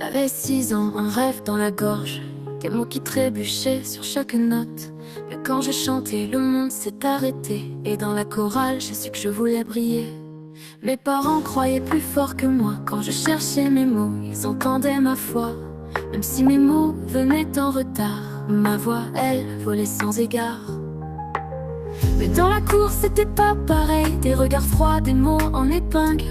J'avais 6 ans, un rêve dans la gorge, des mots qui trébuchaient sur chaque note. Mais quand j'ai chanté, le monde s'est arrêté, et dans la chorale, j'ai su que je voulais briller. Mes parents croyaient plus fort que moi. Quand je cherchais mes mots, ils entendaient ma foi. Même si mes mots venaient en retard, ma voix, elle, volait sans égard. Mais dans la cour, c'était pas pareil. Des regards froids, des mots en épingle.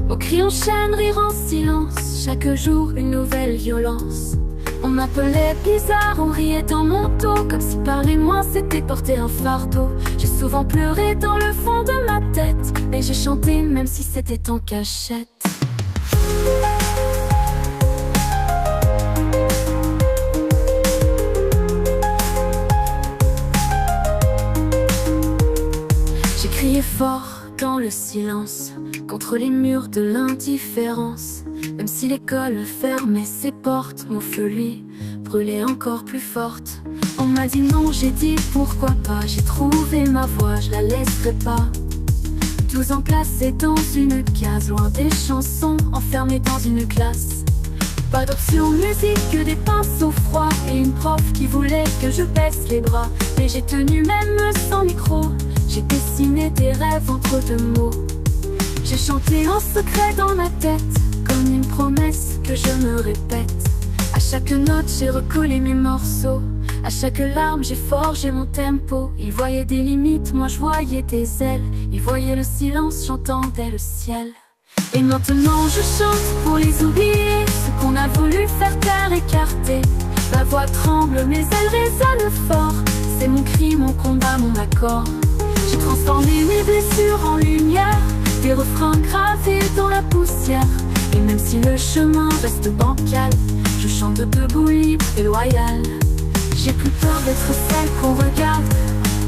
Moqueries en chaîne, rire en silence. Chaque jour, une nouvelle violence. On m'appelait bizarre, on riait dans mon dos, comme si parler moins c'était porter un fardeau. J'ai souvent pleuré dans le fond de ma tête, mais j'ai chanté même si c'était en cachette. J'ai crié fort dans le silence, contre les murs de l'indifférence. Même si l'école fermait ses portes, mon feu lui brûlait encore plus forte. On m'a dit non, j'ai dit pourquoi pas. J'ai trouvé ma voix, je la laisserai pas. 12 ans placés dans une case, loin des chansons, enfermés dans une classe. Pas d'option musique que des pinceaux froids, et une prof qui voulait que je baisse les bras. Mais j'ai tenu même sans micro, j'ai dessiné des rêves entre deux mots. J'ai chanté en secret dans ma tête, comme une promesse que je me répète. À chaque note j'ai recollé mes morceaux, à chaque larme j'ai forgé mon tempo. Ils voyaient des limites, moi je voyais des ailes. Ils voyaient le silence, j'entendais le ciel. Et maintenant je chante pour les oublier, ce qu'on a voulu faire taire, écarter. Ma voix tremble, mes ailes résonnent fort. C'est mon cri, mon combat, mon accord. J'ai transformé mes blessures en lumière, des refrains gravés dans la poussière. Et même si le chemin reste bancal, je chante debout, libre et loyal. J'ai plus peur d'être celle qu'on regarde,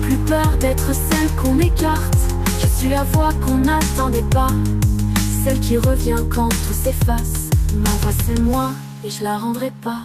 plus peur d'être celle qu'on écarte. Je suis la voix qu'on n'attendait pas, celle qui revient quand tout s'efface. Ma voix c'est moi et je la rendrai pas.